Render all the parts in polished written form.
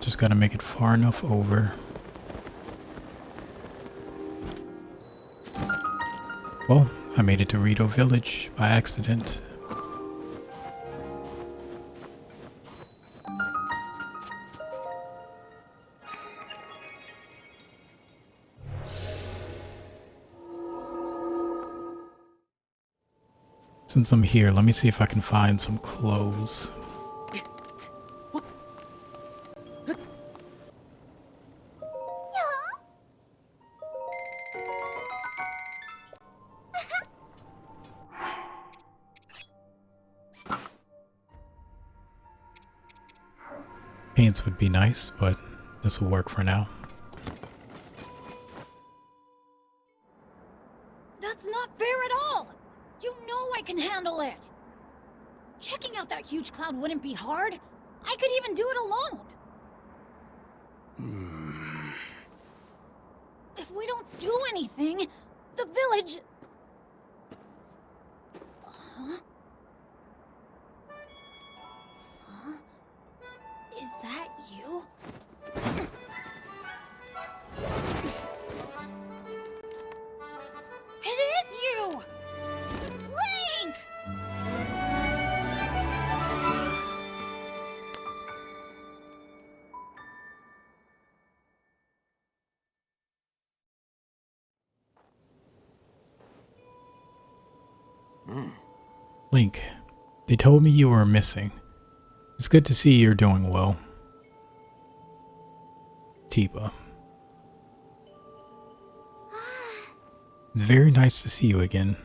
Just gotta make it far enough over. Well, I made it to Rito village by accident. Since I'm here, let me see if I can find some clothes. Pants would be nice, but this will work for now. That's not fair at all! You know I can handle it! Checking out that huge cloud wouldn't be hard. I could even do it alone. If we don't do anything, the village... Huh? Huh? Is that you? It is you! Link! Link, they told me you were missing. It's good to see you're doing well. Tiba. It's very nice to see you again.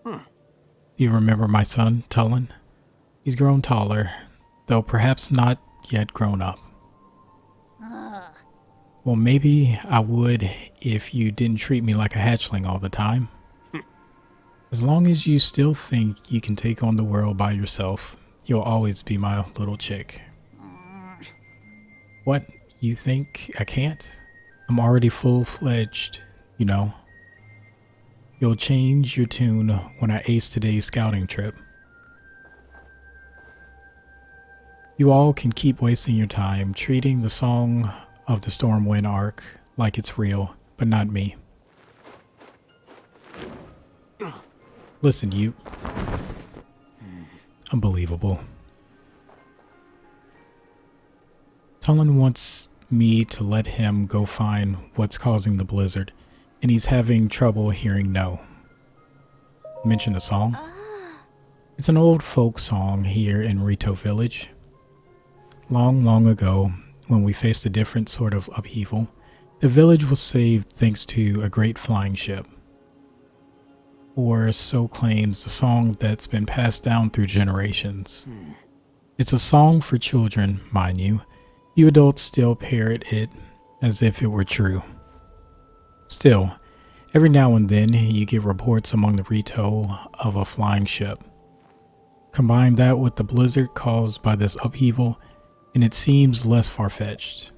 Do you remember my son, Tullen? He's grown taller, though perhaps not yet grown up. Well, maybe I would if you didn't treat me like a hatchling all the time. As long as you still think you can take on the world by yourself, you'll always be my little chick. What? You think I can't? I'm already full-fledged, you know. You'll change your tune when I ace today's scouting trip. You all can keep wasting your time treating the Song of the Stormwind arc like it's real, but not me. Listen, you... Unbelievable. Tullen wants me to let him go find what's causing the blizzard, and he's having trouble hearing no. Mention a song? It's an old folk song here in Rito village. Long, long ago, when we faced a different sort of upheaval, the village was saved thanks to a great flying ship. Or so claims the song that's been passed down through generations. It's a song for children, mind you. You adults still parrot it as if it were true. Still, every now and then you get reports among the Rito of a flying ship. Combine that with the blizzard caused by this upheaval, and it seems less far-fetched.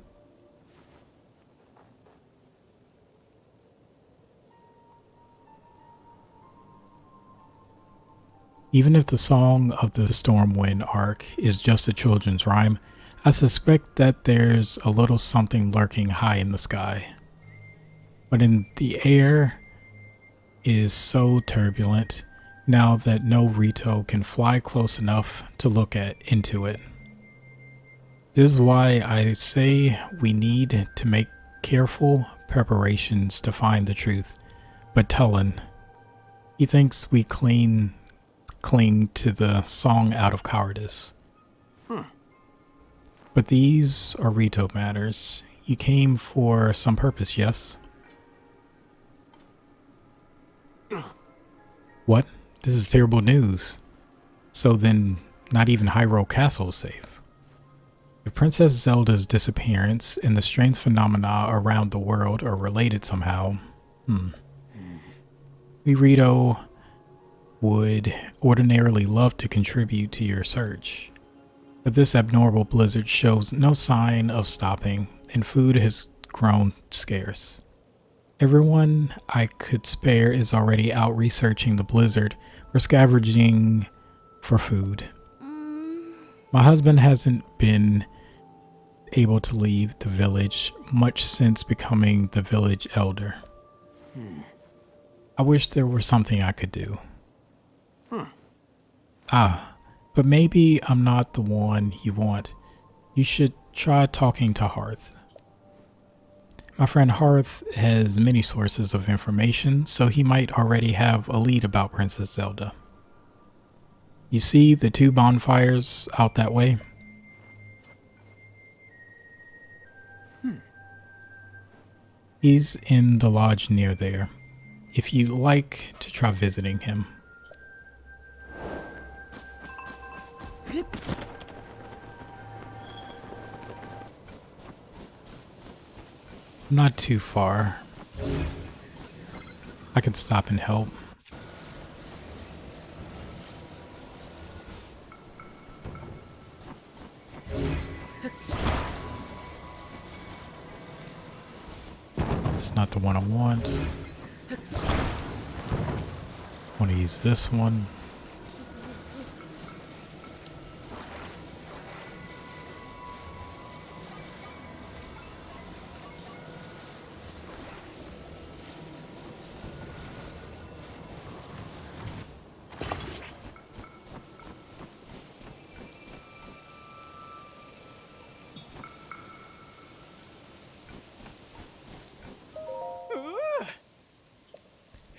Even if the Song of the Stormwind arc is just a children's rhyme, I suspect that there's a little something lurking high in the sky. But in the air is so turbulent now that no Rito can fly close enough to look into it. This is why I say we need to make careful preparations to find the truth. But Tullen, he thinks we cling to the song out of cowardice. But these are Rito matters. You came for some purpose, yes? What? This is terrible news. So then, not even Hyrule Castle is safe. If Princess Zelda's disappearance and the strange phenomena around the world are related somehow, we Rito would ordinarily love to contribute to your search. But this abnormal blizzard shows no sign of stopping, and food has grown scarce. Everyone I could spare is already out researching the blizzard or scavenging for food. My husband hasn't been able to leave the village much since becoming the village elder. I wish there were something I could do. But maybe I'm not the one you want. You should try talking to Hearth. My friend Hearth has many sources of information, so he might already have a lead about Princess Zelda. You see the 2 bonfires out that way? He's in the lodge near there, if you'd like to try visiting him. Not too far. I could stop and help. It's not the one I want. I want to use this one.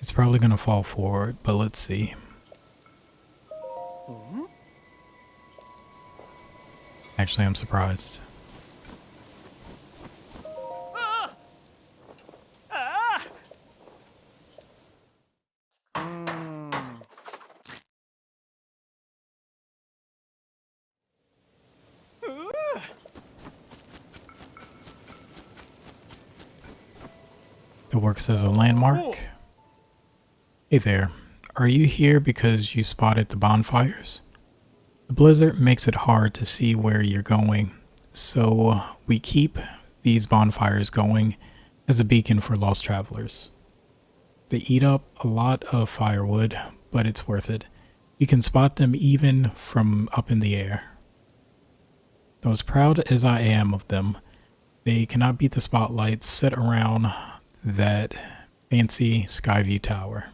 It's probably gonna fall forward, but let's see. Actually, I'm surprised. It works as a landmark. Hey there, are you here because you spotted the bonfires? The blizzard makes it hard to see where you're going, so we keep these bonfires going as a beacon for lost travelers. They eat up a lot of firewood, but it's worth it. You can spot them even from up in the air. Though as proud as I am of them, they cannot beat the spotlights set around that fancy Skyview tower.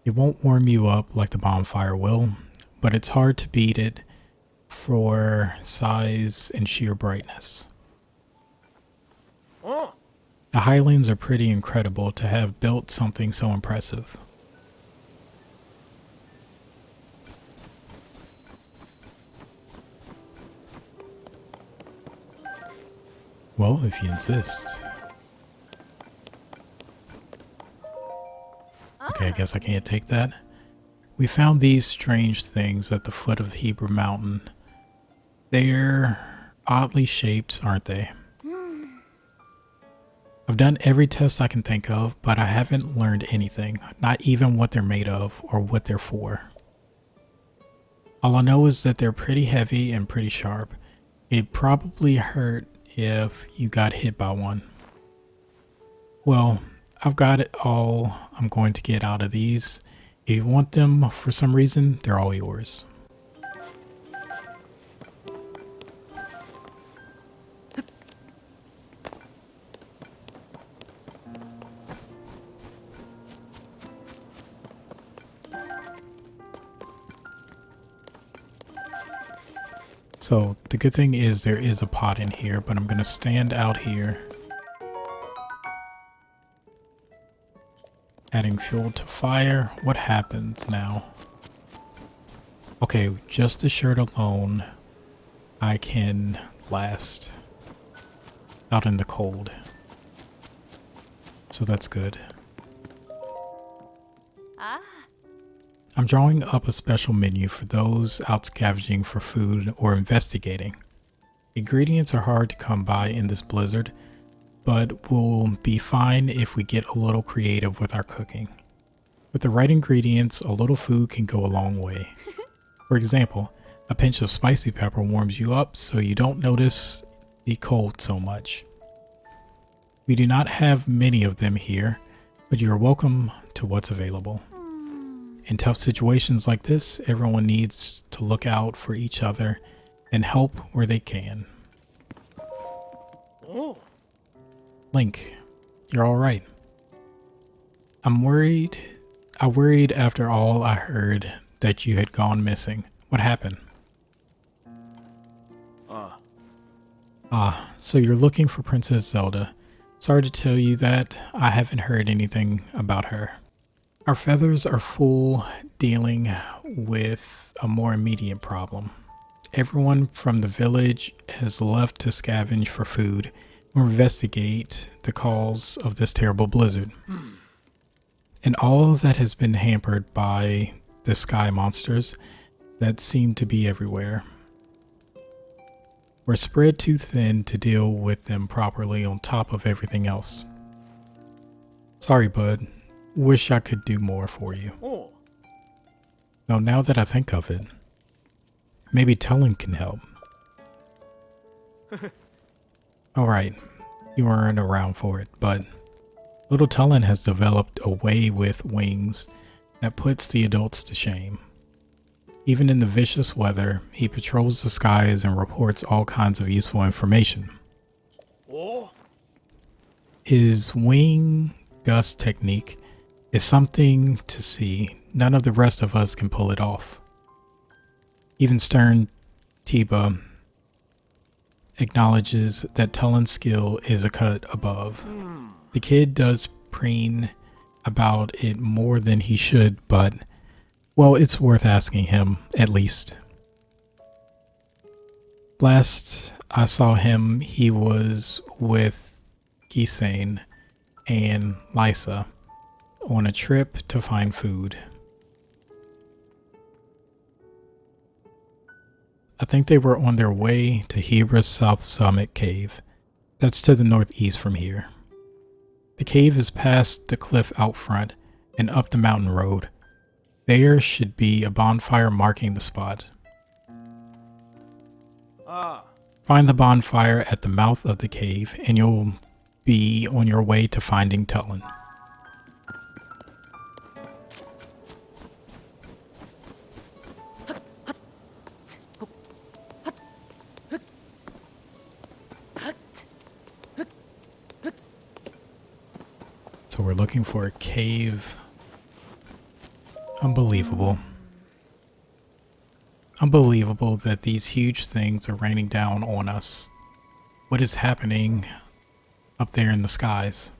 It won't warm you up like the bonfire will, but it's hard to beat it for size and sheer brightness. The Highlands are pretty incredible to have built something so impressive. Well, if you insist. Okay, I guess I can't take that. We found these strange things at the foot of Hebrew Mountain. They're oddly shaped, aren't they? I've done every test I can think of, but I haven't learned anything, not even what they're made of or what they're for. All I know is that they're pretty heavy and pretty sharp. It'd probably hurt if you got hit by one. Well, I've got it all I'm going to get out of these. If you want them for some reason, they're all yours. So the good thing is there is a pot in here, but I'm going to stand out here. Adding fuel to fire. What happens now? Okay, just the shirt alone, I can last out in the cold. So that's good. I'm drawing up a special menu for those out scavenging for food or investigating. Ingredients are hard to come by in this blizzard, but we'll be fine if we get a little creative with our cooking. With the right ingredients, a little food can go a long way. For example, a pinch of spicy pepper warms you up so you don't notice the cold so much. We do not have many of them here, but you are welcome to what's available. In tough situations like this, everyone needs to look out for each other and help where they can. Oh. Link, you're alright. I'm worried. I worried after all I heard that you had gone missing. What happened? So you're looking for Princess Zelda. Sorry to tell you that I haven't heard anything about her. Our feathers are full dealing with a more immediate problem. Everyone from the village has left to scavenge for food or investigate the cause of this terrible blizzard. And all of that has been hampered by the sky monsters that seem to be everywhere. We're spread too thin to deal with them properly on top of everything else. Sorry, bud. Wish I could do more for you. Oh. Though now that I think of it, maybe Tulin can help. Alright, you weren't around for it, but little Tulin has developed a way with wings that puts the adults to shame. Even in the vicious weather, he patrols the skies and reports all kinds of useful information. Oh. His wing gust technique is something to see. None of the rest of us can pull it off. Even stern Tiba acknowledges that Tullin's skill is a cut above. The kid does preen about it more than he should, but well, it's worth asking him, at least. Last I saw him, he was with Gisane and Lysa on a trip to find food. I think they were on their way to Hebra's South Summit Cave. That's to the northeast from here. The cave is past the cliff out front and up the mountain road. There should be a bonfire marking the spot. Find the bonfire at the mouth of the cave and you'll be on your way to finding Tulin. So we're looking for a cave. Unbelievable. Unbelievable that these huge things are raining down on us. What is happening up there in the skies?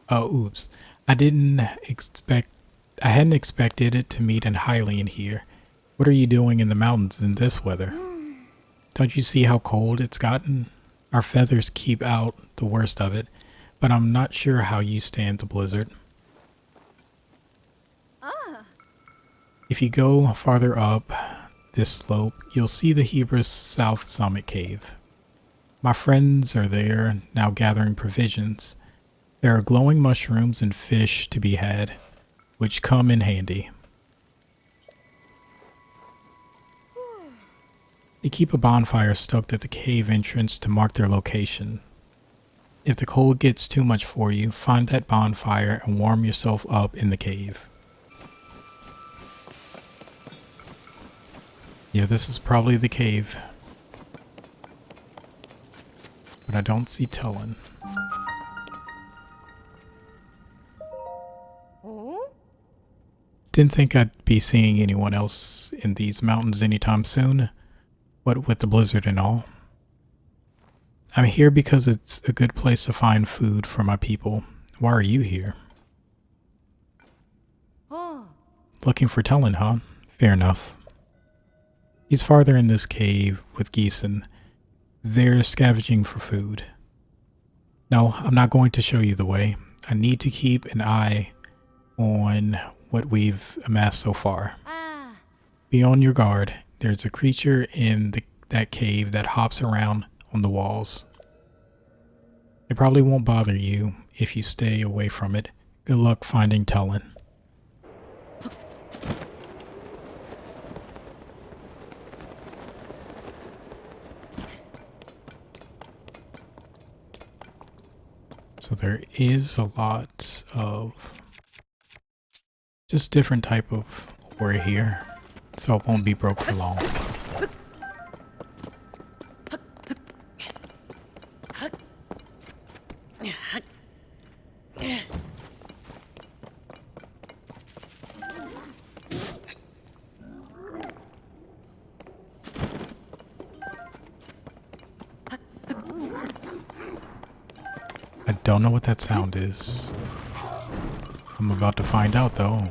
Oh, oops. I hadn't expected it to meet an Hylian here. What are you doing in the mountains in this weather? Don't you see how cold it's gotten? Our feathers keep out the worst of it, but I'm not sure how you stand the blizzard. If you go farther up this slope, you'll see the Hebra's South Summit Cave. My friends are there now gathering provisions. There are glowing mushrooms and fish to be had, which come in handy. They keep a bonfire stoked at the cave entrance to mark their location. If the cold gets too much for you, find that bonfire and warm yourself up in the cave. Yeah, this is probably the cave. But I don't see Tulin. Didn't think I'd be seeing anyone else in these mountains anytime soon. What with the blizzard and all. I'm here because it's a good place to find food for my people. Why are you here? Looking for Tulin, huh? Fair enough. He's farther in this cave with Geeson. They're scavenging for food. No, I'm not going to show you the way. I need to keep an eye on what we've amassed so far. Be on your guard. There's a creature in that cave that hops around on the walls. It probably won't bother you if you stay away from it. Good luck finding Tulin. So there is a lot of Just different type of ore here, so it won't be broke for long. I don't know what that sound is. I'm about to find out though.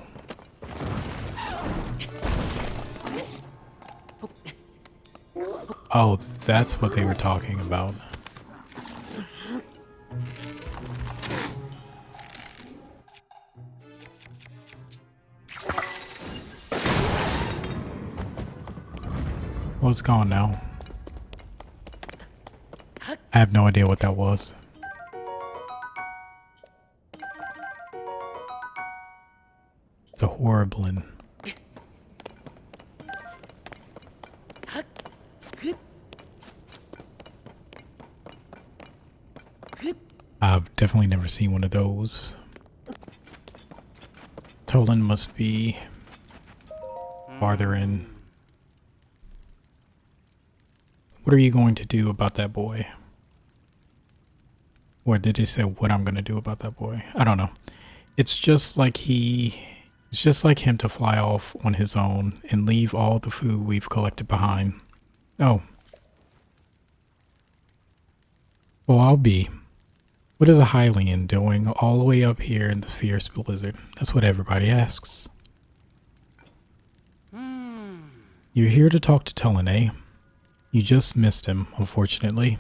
Oh, that's what they were talking about. Well, it's gone now. I have no idea what that was. It's a horriblin. I've definitely never seen one of those. Tolan must be farther in. What are you going to do about that boy? Or did he say what I'm going to do about that boy? I don't know. It's just like him to fly off on his own and leave all the food we've collected behind. Oh. Well, I'll be. What is a Hylian doing all the way up here in the fierce blizzard? That's what everybody asks. You're here to talk to Tolan, eh? You just missed him, unfortunately.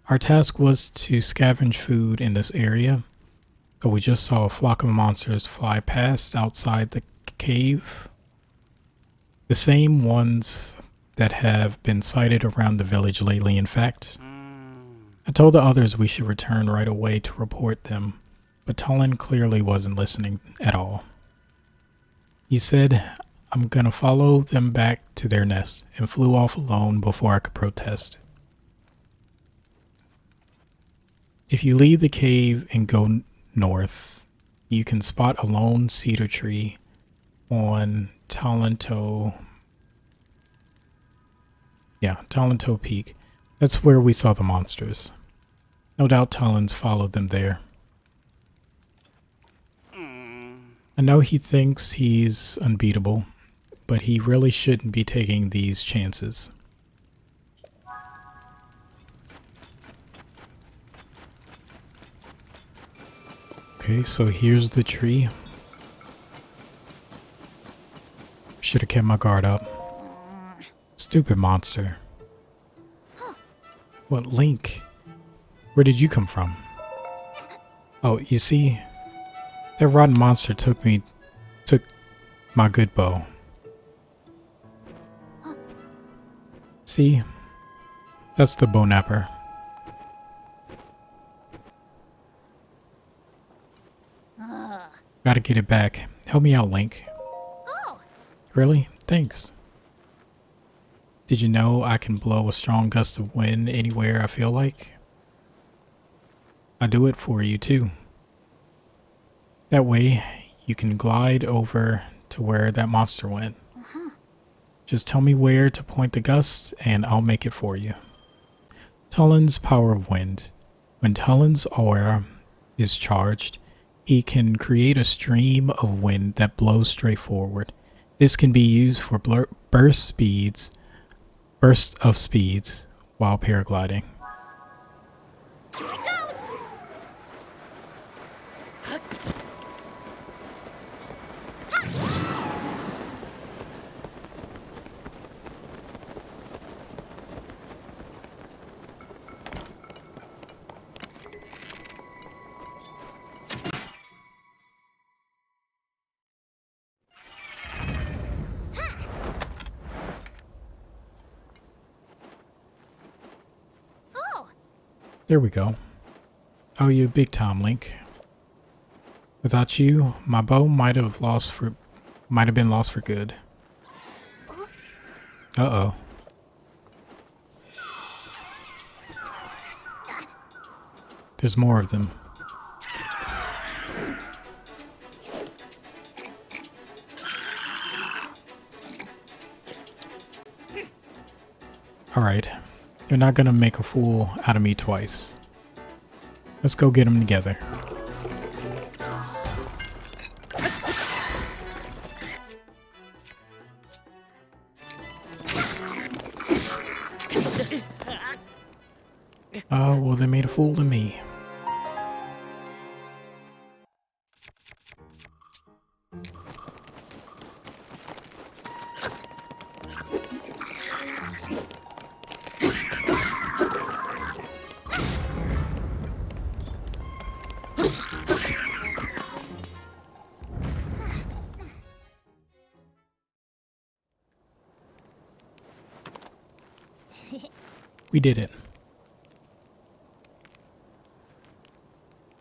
Our task was to scavenge food in this area, but we just saw a flock of monsters fly past outside the cave. The same ones that have been sighted around the village lately, in fact. I told the others we should return right away to report them, but Tolan clearly wasn't listening at all. He said, I'm gonna follow them back to their nest, and flew off alone before I could protest. If you leave the cave and go north, you can spot a lone cedar tree on Talento Peak. That's where we saw the monsters. No doubt Tolan's followed them there. I know he thinks he's unbeatable, but he really shouldn't be taking these chances. Okay, so here's the tree. Should have kept my guard up. Stupid monster. What, Link? Where did you come from? Oh, you see? That rotten monster took my good bow. See? That's the bow napper. Gotta get it back. Help me out, Link. Oh. Really? Thanks. Did you know I can blow a strong gust of wind anywhere I feel like? I do it for you too. That way, you can glide over to where that monster went. Just tell me where to point the gusts and I'll make it for you. Tolan's power of wind. When Tolan's aura is charged, he can create a stream of wind that blows straight forward. This can be used for bursts of speeds while paragliding. Here it goes! Oh! There we go. Oh, you big time, Link. Without you, my bow might have been lost for good. Uh-oh. There's more of them. Alright, you're not gonna make a fool out of me twice. Let's go get them together. Oh, well, they made a fool of me. We did it.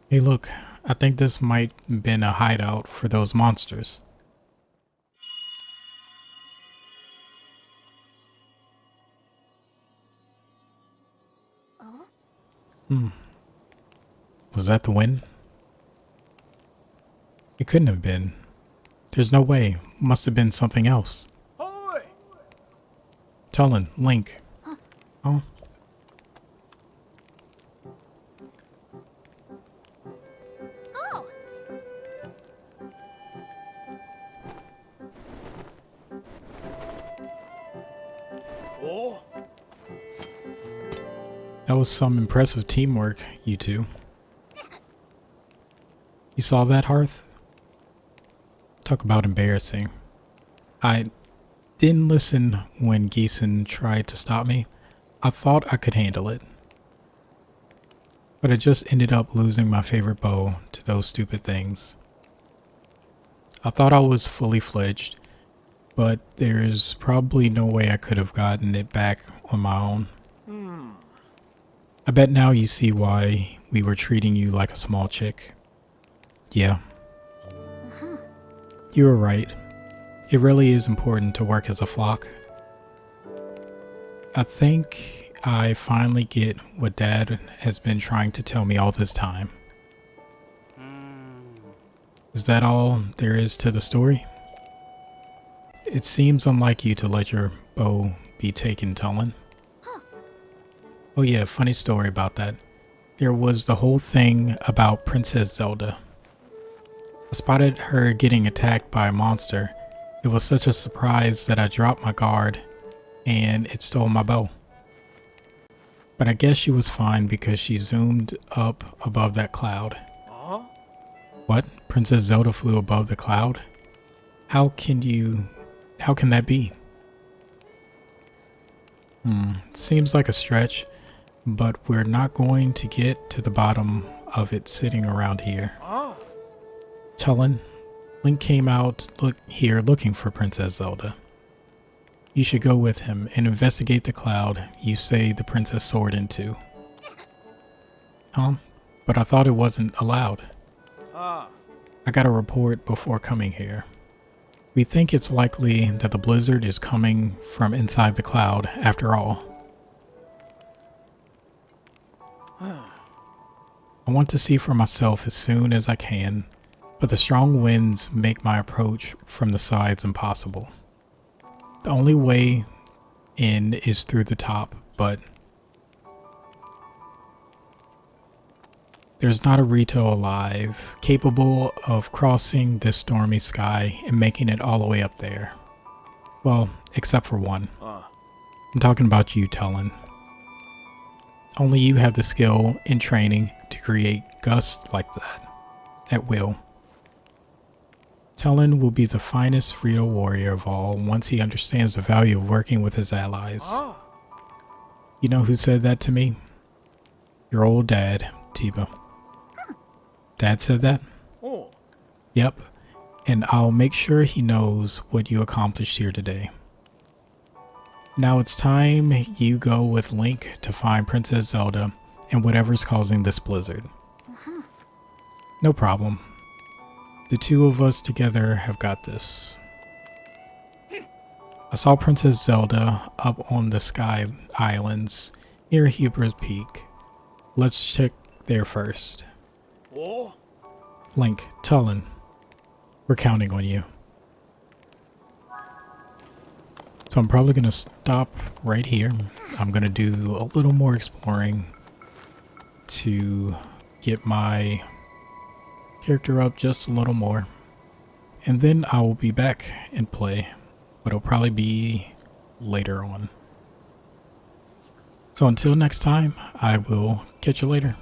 Hey, look, I think this might have been a hideout for those monsters. Oh? Was that the wind? It couldn't have been. There's no way. Must have been something else. Tulin, Link. Oh. Oh! Oh. That was some impressive teamwork, you two. You saw that, Hearth? Talk about embarrassing. I didn't listen when Geeson tried to stop me. I thought I could handle it. But I just ended up losing my favorite bow to those stupid things. I thought I was fully fledged, but there's probably no way I could have gotten it back on my own. I bet now you see why we were treating you like a small chick. Yeah. You were right. It really is important to work as a flock. I think I finally get what Dad has been trying to tell me all this time. Is that all there is to the story? It seems unlike you to let your bow be taken, Tulin. Oh yeah, funny story about that. There was the whole thing about Princess Zelda. I spotted her getting attacked by a monster. It was such a surprise that I dropped my guard and it stole my bow. But I guess she was fine because she zoomed up above that cloud. What? Princess Zelda flew above the cloud? How can that be? Seems like a stretch, but we're not going to get to the bottom of it sitting around here. Tulin, Link came out here looking for Princess Zelda. You should go with him and investigate the cloud you say the princess soared into. Huh? But I thought it wasn't allowed. I got a report before coming here. We think it's likely that the blizzard is coming from inside the cloud after all. I want to see for myself as soon as I can, but the strong winds make my approach from the sides impossible. The only way in is through the top, but there's not a Rito alive capable of crossing this stormy sky and making it all the way up there. Well, except for one. I'm talking about you, Tulin. Only you have the skill and training to create gusts like that, at will. Tulin will be the finest Rito warrior of all once he understands the value of working with his allies. You know who said that to me? Your old dad, Tiba. Dad said that? Yep, and I'll make sure he knows what you accomplished here today. Now it's time you go with Link to find Princess Zelda and whatever's causing this blizzard. No problem. The two of us together have got this. I saw Princess Zelda up on the Sky Islands near Heber's Peak. Let's check there first. Link, Tulin, we're counting on you. So I'm probably going to stop right here. I'm going to do a little more exploring to get my character up just a little more. And then I will be back and play, but it'll probably be later on. So until next time, I will catch you later.